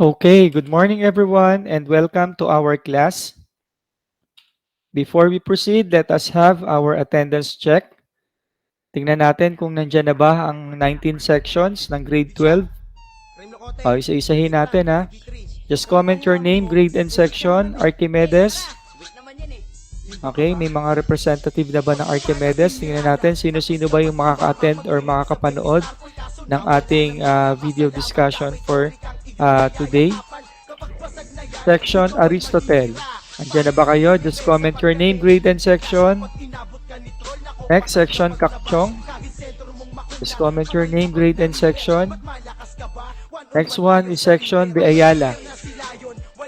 Okay, good morning everyone and welcome to our class. Before we proceed, let us have our attendance check. Tingnan natin kung nandyan na ba ang 19 sections ng grade 12. Isa-isahin natin ha. Just comment your name, grade and section, Archimedes. Okay, may mga representative na ba ng Archimedes? Tingnan natin sino-sino ba yung makaka-attend or makakapanood ng ating video discussion for today. Section Aristotle. Andiyan na ba kayo? Just comment your name, grade, and section. Next, section Kakchong. Just comment your name, grade, and section. Next one is section De Ayala.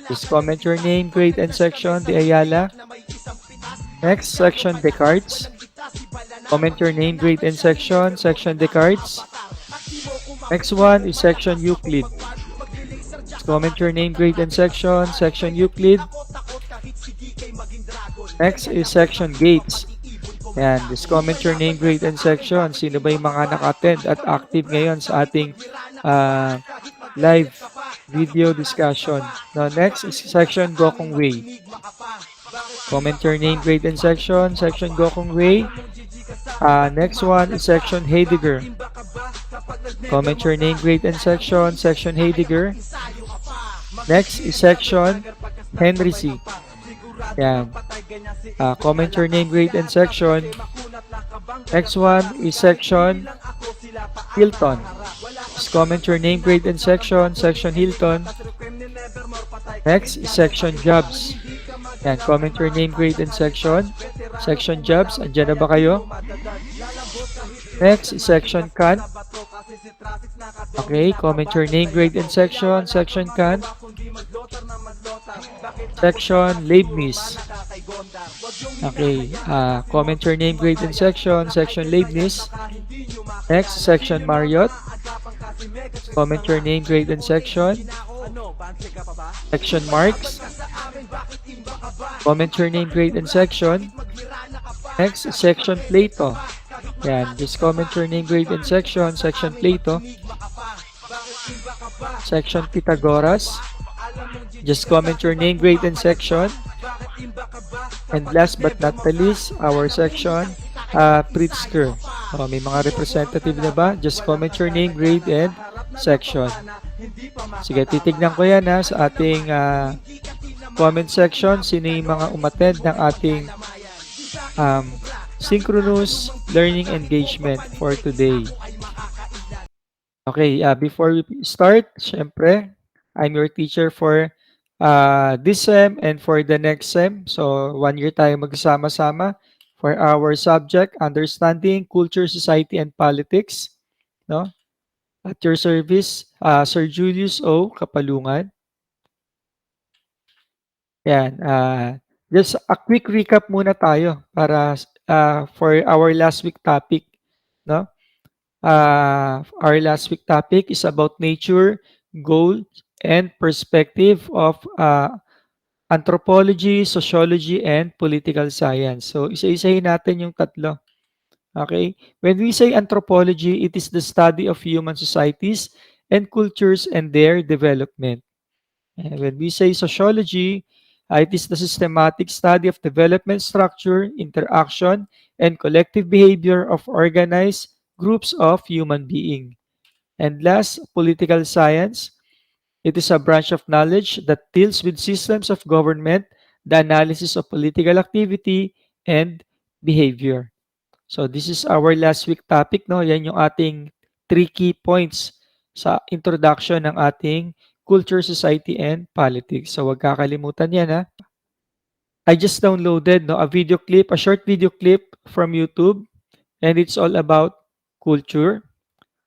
Just comment your name, grade, and section De Ayala. Next, section Descartes. Comment your name, grade, and section Descartes. Next one is section Euclid. Comment your name, grade, and section Euclid. Next is section Gates. Yan, just comment your name, grade, and section. Sino ba yung mga naka-attend at active ngayon sa ating live video discussion. Now, next is section Gokong Wei. Comment your name, grade, and section Gokong Wei. Next one is section Heidegger. Comment your name, grade, and section Heidegger. Next is section Henry C. Yan. Comment your name, grade, and section. Next one is section Hilton. Just comment your name, grade, and section Hilton. Next is section Jobs. Yan. Comment your name, grade, and section Jobs. Andiyan na ba kayo? Next is section Kant. Okay, comment your name, grade, and section Kant. Section Leibniz. Okay, comment your name, grade, and section Leibniz. Next, section Marriott. Comment your name, grade, and section Marx. Comment your name, grade, and section Next, section Plato. Yan, just comment your name, grade, and section. Section Plato. Section Pythagoras. Just comment your name, grade, and section. And last but not the least, our section, Pritzker. May mga representative na ba? Just comment your name, grade, and section. Sige, titignan ko yan sa ating comment section. Sino yung mga umattend ng ating synchronous learning engagement for today. Okay, before we start, syempre, I'm your teacher for this SEM and for the next SEM. So, 1 year tayo magsama-sama for our subject, Understanding Culture, Society, and Politics. No? At your service, Sir Julius O. Kapalungan. Yan. Just a quick recap muna tayo para for our last week topic. No? Our last week topic is about nature, goals, and perspective of anthropology, sociology, and political science. So, isa-isahin natin yung tatlo. Okay? When we say anthropology, it is the study of human societies and cultures and their development. And when we say sociology, it is the systematic study of development structure, interaction, and collective behavior of organized groups of human beings. And last, political science. It is a branch of knowledge that deals with systems of government, the analysis of political activity, and behavior. So this is our last week topic, no? Yan yung ating 3 key points sa introduction ng ating culture, society, and politics. So wag kakalimutan yan, ha? I just downloaded a video clip, a short video clip from YouTube, and it's all about culture.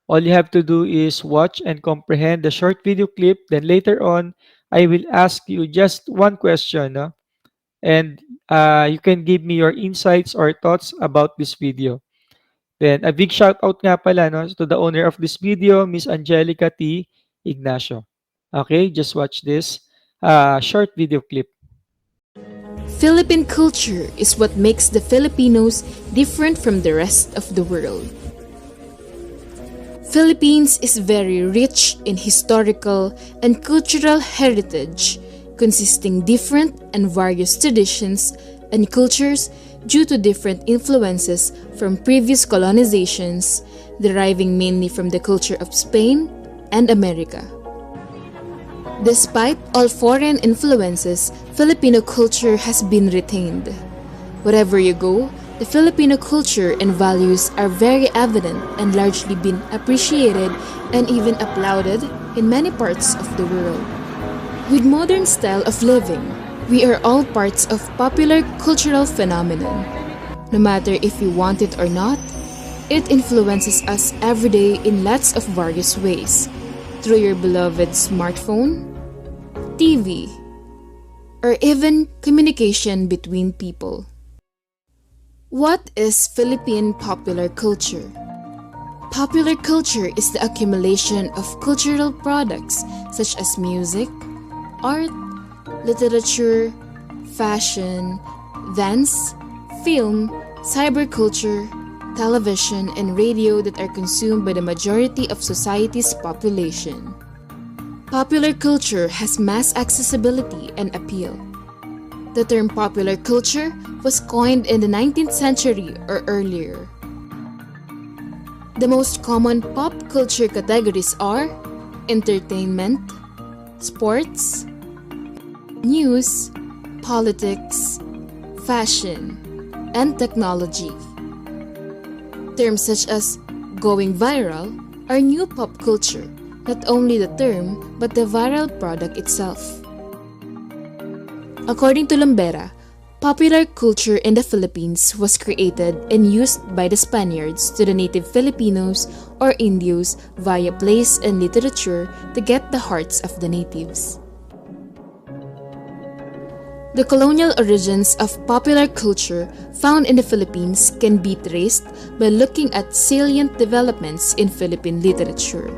All you have to do is watch and comprehend the short video clip. Then later on, I will ask you just one question, no? And you can give me your insights or thoughts about this video. Then a big shout out nga pala to the owner of this video, Miss Angelica T. Ignacio. Okay, just watch this short video clip. Philippine culture is what makes the Filipinos different from the rest of the world. Philippines is very rich in historical and cultural heritage, consisting different and various traditions and cultures due to different influences from previous colonizations, deriving mainly from the culture of Spain and America. Despite all foreign influences, Filipino culture has been retained. Wherever you go, the Filipino culture and values are very evident and largely been appreciated and even applauded in many parts of the world. With modern style of living, we are all parts of popular cultural phenomenon. No matter if we want it or not, it influences us every day in lots of various ways. Through your beloved smartphone, TV, or even communication between people. What is Philippine popular culture? Popular culture is the accumulation of cultural products such as music, art, literature, fashion, dance, film, cyberculture, television, and radio that are consumed by the majority of society's population. Popular culture has mass accessibility and appeal. The term popular culture was coined in the 19th century or earlier. The most common pop culture categories are entertainment, sports, news, politics, fashion, and technology. Terms such as going viral are new pop culture, not only the term but the viral product itself. According to Lumbera, popular culture in the Philippines was created and used by the Spaniards to the native Filipinos or Indios via plays and literature to get the hearts of the natives. The colonial origins of popular culture found in the Philippines can be traced by looking at salient developments in Philippine literature.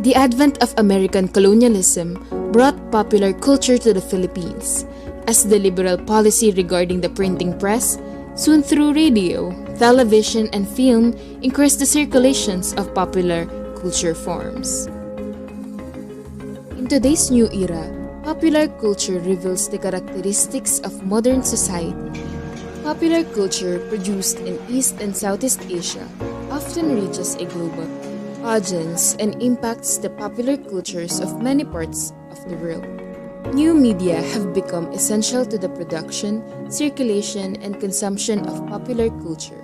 The advent of American colonialism brought popular culture to the Philippines, as the liberal policy regarding the printing press, soon through radio, television, and film increased the circulations of popular culture forms. In today's new era, popular culture reveals the characteristics of modern society. Popular culture produced in East and Southeast Asia often reaches a global audience and impacts the popular cultures of many parts of the world. New media have become essential to the production, circulation, and consumption of popular culture.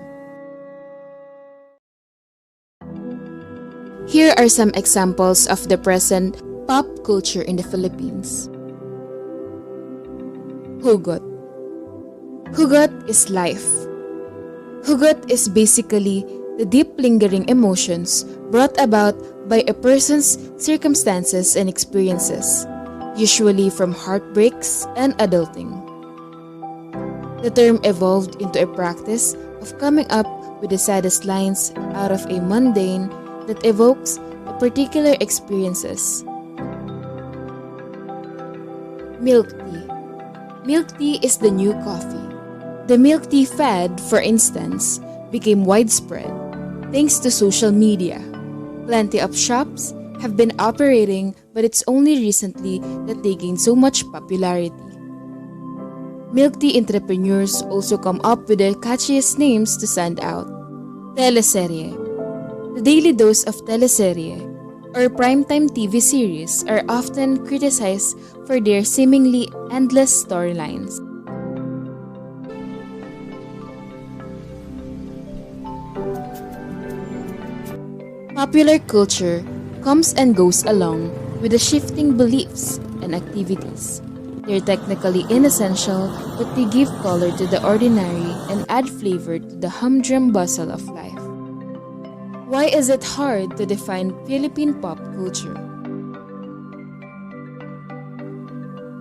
Here are some examples of the present pop culture in the Philippines. Hugot. Hugot is life. Hugot is basically the deep lingering emotions brought about by a person's circumstances and experiences, usually from heartbreaks and adulting. The term evolved into a practice of coming up with the saddest lines out of a mundane that evokes a particular experiences. Milk tea. Milk tea is the new coffee. The milk tea fad, for instance, became widespread thanks to social media. Plenty of shops have been operating, but it's only recently that they gained so much popularity. Milk tea entrepreneurs also come up with the catchiest names to stand out. Teleserye. The daily dose of teleserye, or primetime TV series, are often criticized for their seemingly endless storylines. Popular culture comes and goes along with the shifting beliefs and activities. They're technically inessential, but they give color to the ordinary and add flavor to the humdrum bustle of life. Why is it hard to define Philippine pop culture?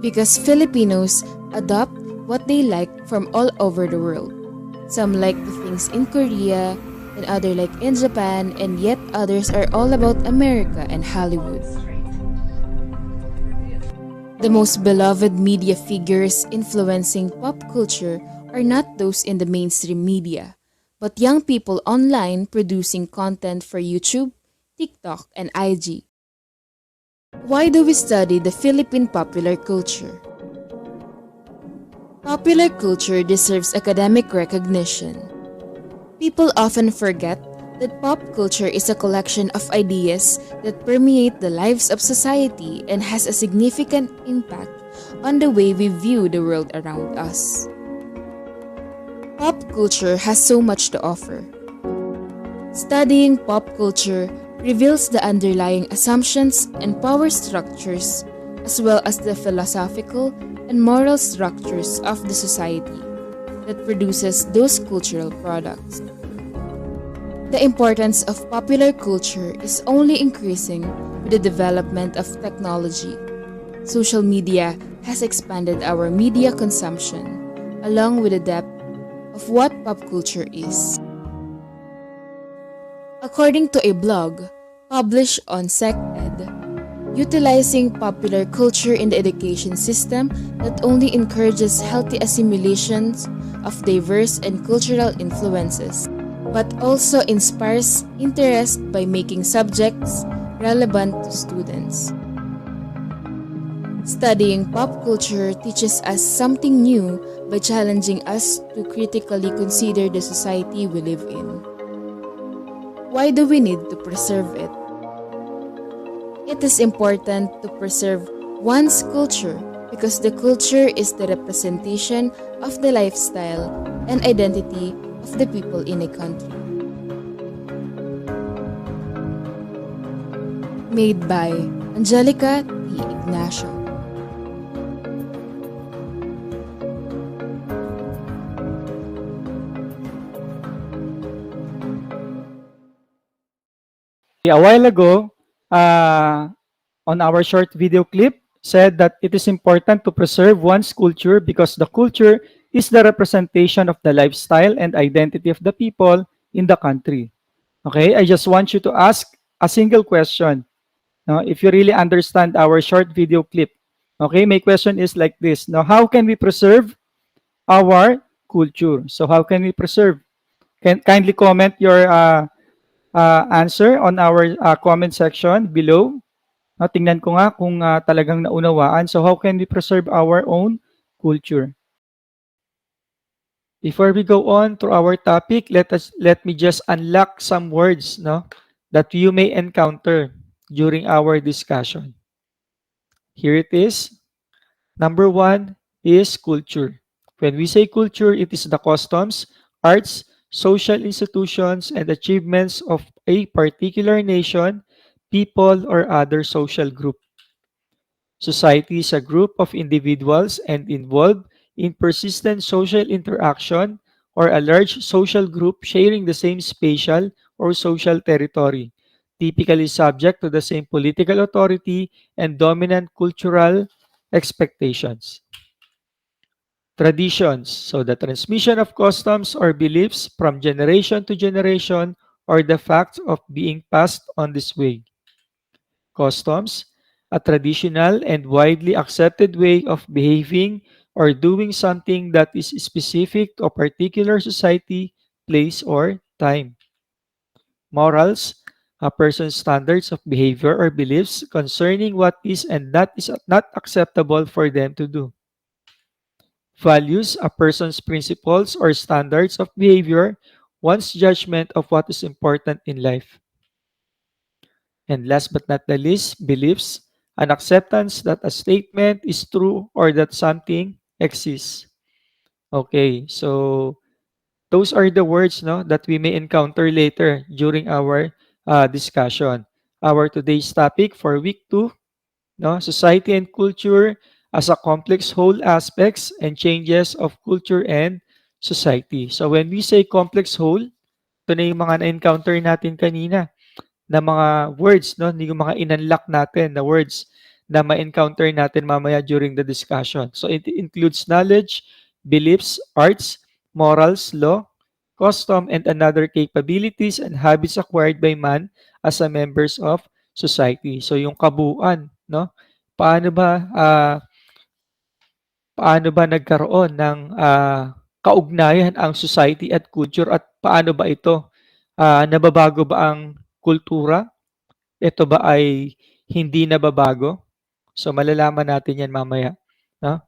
Because Filipinos adopt what they like from all over the world. Some like the things in Korea, and others like in Japan, and yet others are all about America and Hollywood. The most beloved media figures influencing pop culture are not those in the mainstream media, but young people online producing content for YouTube, TikTok, and IG. Why do we study the Philippine popular culture? Popular culture deserves academic recognition. People often forget that pop culture is a collection of ideas that permeate the lives of society and has a significant impact on the way we view the world around us. Pop culture has so much to offer. Studying pop culture reveals the underlying assumptions and power structures, as well as the philosophical and moral structures of the society that produces those cultural products. The importance of popular culture is only increasing with the development of technology. Social media has expanded our media consumption, along with the depth of what pop culture is. According to a blog published on SecEd, utilizing popular culture in the education system not only encourages healthy assimilations of diverse and cultural influences, but also inspires interest by making subjects relevant to students. Studying pop culture teaches us something new by challenging us to critically consider the society we live in. Why do we need to preserve it? It is important to preserve one's culture because the culture is the representation of the lifestyle and identity of the people in a country. Made by Angelica T. Ignacio. A while ago, on our short video clip, said that it is important to preserve one's culture because the culture is the representation of the lifestyle and identity of the people in the country. Okay, I just want you to ask a single question. If you really understand our short video clip, Okay, my question is like this. Now, how can we preserve our culture? So, how can we preserve? Can kindly comment your answer on our comment section below. Tingnan ko nga kung talagang naunawaan. So, how can we preserve our own culture? Before we go on to our topic, let me just unlock some words, no, that you may encounter during our discussion. Here it is. Number one is culture. When we say culture, it is the customs, arts, social institutions, and achievements of a particular nation, people, or other social group. Society is a group of individuals and involved in persistent social interaction or a large social group sharing the same spatial or social territory, typically subject to the same political authority and dominant cultural expectations. Traditions, so the transmission of customs or beliefs from generation to generation or the fact of being passed on this way. Customs, a traditional and widely accepted way of behaving or doing something that is specific to a particular society, place, or time. Morals, a person's standards of behavior or beliefs concerning what is not acceptable for them to do. Values, a person's principles or standards of behavior, one's judgment of what is important in life. And last but not the least, beliefs, an acceptance that a statement is true or that something exists. Okay, so those are the words, no, that we may encounter later during our discussion. Our today's topic for week 2, no, society and culture as a complex whole aspects and changes of culture and society. So when we say complex whole, ito na yung mga na-encounter natin kanina na mga words, no, yung mga inunlock natin na words na ma-encounter natin mamaya during the discussion. So it includes knowledge, beliefs, arts, morals, law, custom, and another capabilities and habits acquired by man as a members of society. So yung kabuuan, no? Paano ba paano ba nagkaroon ng kaugnayan ang society at culture at paano ba ito nababago ba ang kultura? Ito ba ay hindi nababago? So malalaman natin 'yan mamaya, no?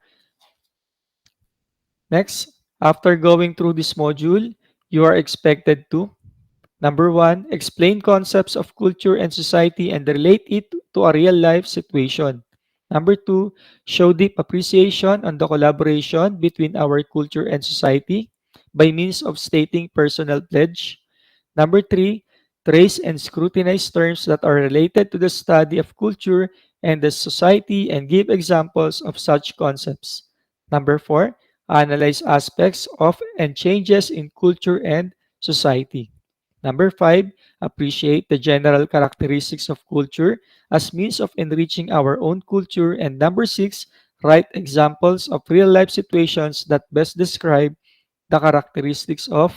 Next, after going through this module, you are expected to number 1, explain concepts of culture and society and relate it to a real life situation. Number 2, show deep appreciation on the collaboration between our culture and society by means of stating personal pledge. Number 3, trace and scrutinize terms that are related to the study of culture and the society and give examples of such concepts. Number 4, analyze aspects of and changes in culture and society. Number 5, appreciate the general characteristics of culture as means of enriching our own culture. And number 6, write examples of real life situations that best describe the characteristics of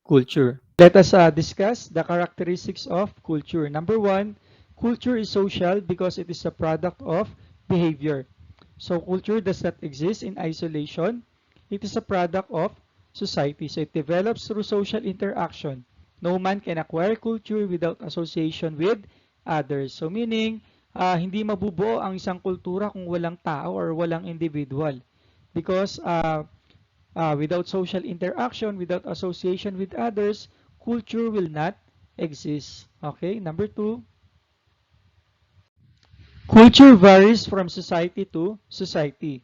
culture. Let us discuss the characteristics of culture. Number 1, culture is social because it is a product of behavior. So culture does not exist in isolation. It is a product of society. So it develops through social interaction. No man can acquire culture without association with others. So meaning, hindi mabubuo ang isang kultura kung walang tao or walang individual. Because without social interaction, without association with others, culture will not exist. Okay, number 2, culture varies from society to society.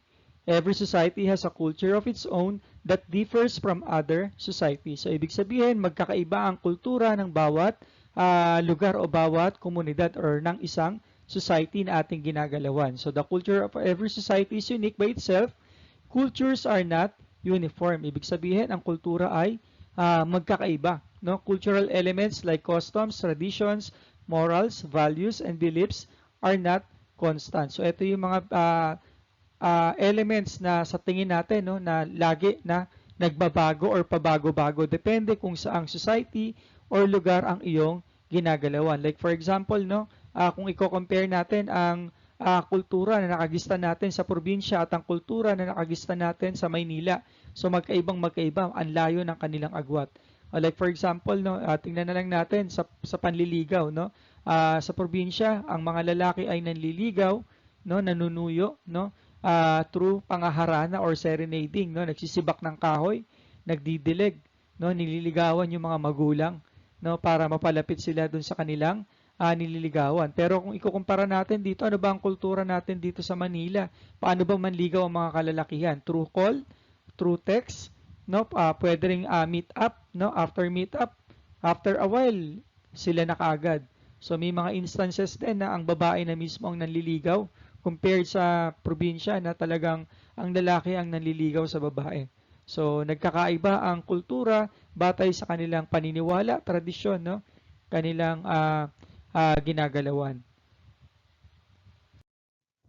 Every society has a culture of its own that differs from other societies. So, ibig sabihin, magkakaiba ang kultura ng bawat lugar o bawat komunidad or ng isang society na ating ginagalawan. So, the culture of every society is unique by itself. Cultures are not uniform. Ibig sabihin, ang kultura ay magkakaiba. No? Cultural elements like customs, traditions, morals, values, and beliefs are not constant. So, ito yung mga elements na sa tingin natin, no, na lagi na nagbabago or pabago-bago. Depende kung saang society or lugar ang iyong ginagalawan. Like for example, no, kung i-compare natin ang kultura na nakagistan natin sa probinsya at ang kultura na nakagistan natin sa Maynila. So magkaiba, ang layo ng kanilang agwat. Like for example, no, tingnan na lang natin sa panliligaw, no. Sa probinsya, ang mga lalaki ay nanliligaw, no, nanunuyo, no, through pangaharana or serenading, no, nagsisibak ng kahoy, nagdidilig, no, nililigawan yung mga magulang, no, para mapalapit sila dun sa kanilang nililigawan. Pero kung ikukumpara natin dito, ano ba ang kultura natin dito sa Manila? Paano ba manligaw ang mga kalalakihan? Through call, through text, no? Pwede ring meet up, no? After a while, sila na kaagad. So may mga instances din na ang babae na mismo ang nanliligaw compared sa probinsya na talagang ang lalaki ang nanliligaw sa babae. So nagkakaiba ang kultura batay sa kanilang paniniwala, tradisyon, no? Kanilang ginagalawan.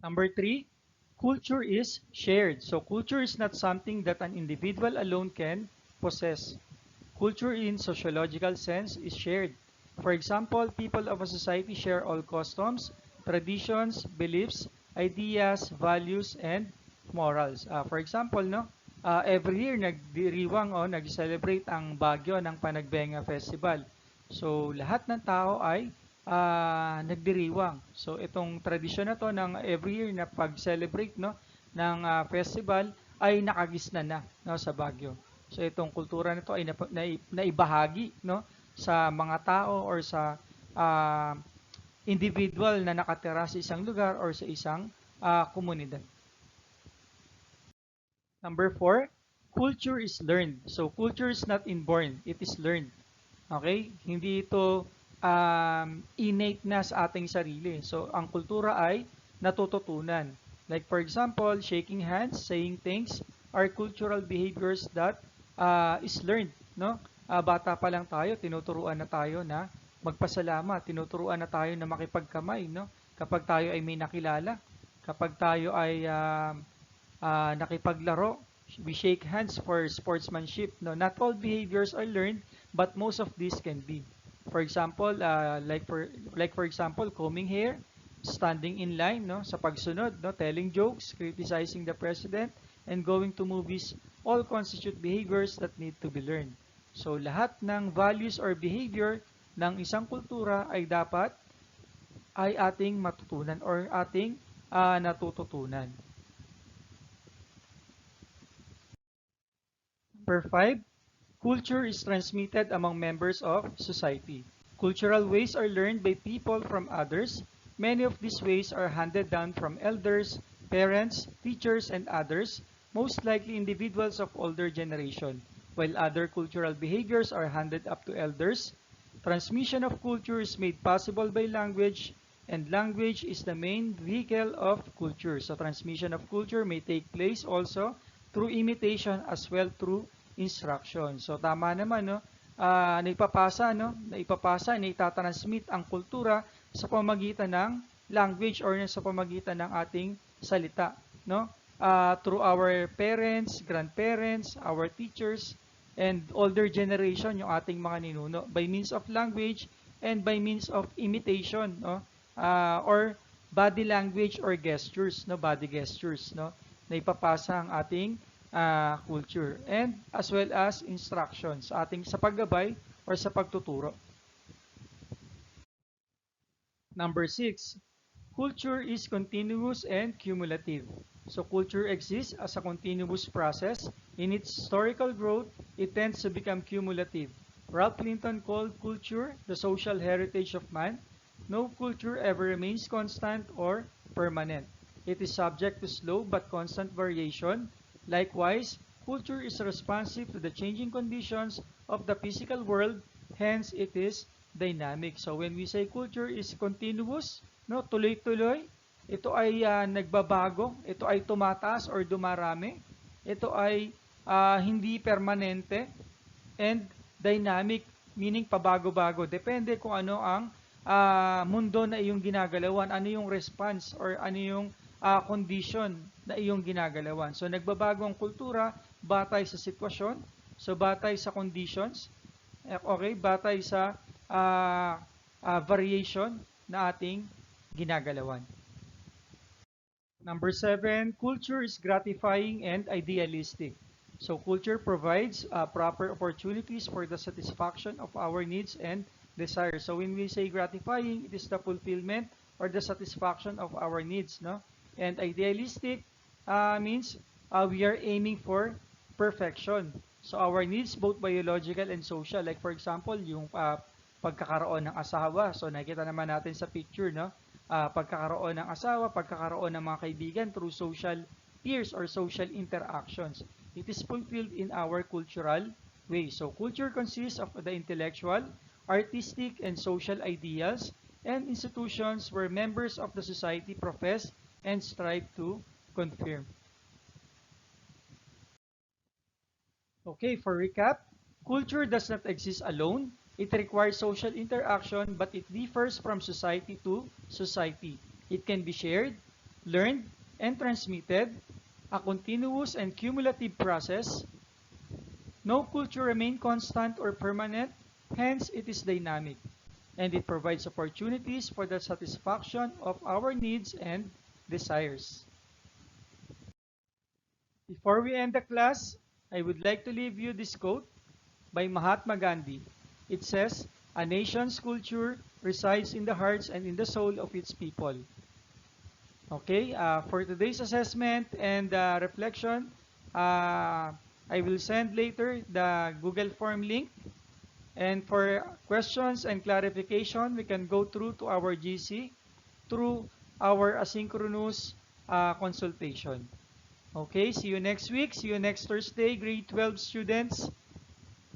Number three, culture is shared. So culture is not something that an individual alone can possess. Culture in sociological sense is shared. For example, people of a society share all customs, traditions, beliefs, ideas, values, and morals. For example, no, every year nagdiriwang o nag-celebrate ang Baguio ng Panagbenga Festival. So lahat ng tao ay nagdiriwang. So itong tradisyon na to ng every year na pag-celebrate, no, ng festival ay nakagisnan na, no, sa Baguio. So itong kultura nito ay naibahagi, no, sa mga tao or sa uh, individual na nakatira sa isang lugar or sa isang komunidad. Number four, culture is learned. So culture is not inborn, it is learned. Okay? Hindi ito innate na sa ating sarili. So ang kultura ay natututunan. Like for example, shaking hands, saying things are cultural behaviors that is learned, no? Bata pa lang tayo, tinuturuan na tayo na magpasalamat, tinuturuan na tayo na makipagkamay, no? Kapag tayo ay may nakilala, kapag tayo ay nakipaglaro, we shake hands for sportsmanship, no? Not all behaviors are learned, but most of these can be. For example, like for example, combing hair, standing in line, no, sa pagsunod, no, telling jokes, criticizing the president, and going to movies, all constitute behaviors that need to be learned. So lahat ng values or behavior ng isang kultura ay ating matutunan or ating natututunan. Number 5, culture is transmitted among members of society. Cultural ways are learned by people from others. Many of these ways are handed down from elders, parents, teachers, and others, most likely individuals of older generation, while other cultural behaviors are handed up to elders. Transmission of culture is made possible by language, and language is the main vehicle of culture. So transmission of culture may take place also through imitation as well through instruction. So tama naman, no? Naitatransmit ang kultura sa pamagitan ng language or sa pamagitan ng ating salita, no? Through our parents, grandparents, our teachers, and older generation, yung ating mga ninuno, by means of language and by means of imitation, no? Or body language or gestures, no? Body gestures, no? Na ipapasa ang ating culture and as well as instructions sa ating sa paggabay or sa pagtuturo. Number 6, culture is continuous and cumulative. So culture exists as a continuous process. In its historical growth, it tends to become cumulative. Ralph Clinton called culture the social heritage of man. No culture ever remains constant or permanent. It is subject to slow but constant variation. Likewise, culture is responsive to the changing conditions of the physical world, hence it is dynamic. So when we say culture is continuous, no, tuloy-tuloy, ito ay nagbabago, ito ay tumataas or dumarami, ito ay hindi permanente, and dynamic, meaning pabago-bago. Depende kung ano ang mundo na iyong ginagalawan, ano yung response or ano yung condition na iyong ginagalawan. So nagbabago ang kultura batay sa sitwasyon, so batay sa conditions, okay, batay sa variation na ating ginagalawan. Number seven, culture is gratifying and idealistic. So culture provides proper opportunities for the satisfaction of our needs and desires. So when we say gratifying, it is the fulfillment or the satisfaction of our needs, no? And idealistic means we are aiming for perfection. So our needs, both biological and social, like for example, yung pagkakaroon ng asawa. So nakita naman natin sa picture, no? Pagkakaroon ng asawa, pagkakaroon ng mga kaibigan through social peers or social interactions. It is fulfilled in our cultural way. So culture consists of the intellectual, artistic, and social ideals and institutions where members of the society profess and strive to confirm. Okay, for recap, culture does not exist alone. It requires social interaction, but it differs from society to society. It can be shared, learned, and transmitted, a continuous and cumulative process. No culture remains constant or permanent, hence it is dynamic, and it provides opportunities for the satisfaction of our needs and desires. Before we end the class, I would like to leave you this quote by Mahatma Gandhi. It says, "A nation's culture resides in the hearts and in the soul of its people." Okay, for today's assessment and reflection, I will send later the Google Form link. And for questions and clarification, we can go through to our GC through our asynchronous consultation. Okay, see you next week. See you next Thursday, grade 12 students.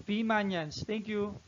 V Manyans. Thank you.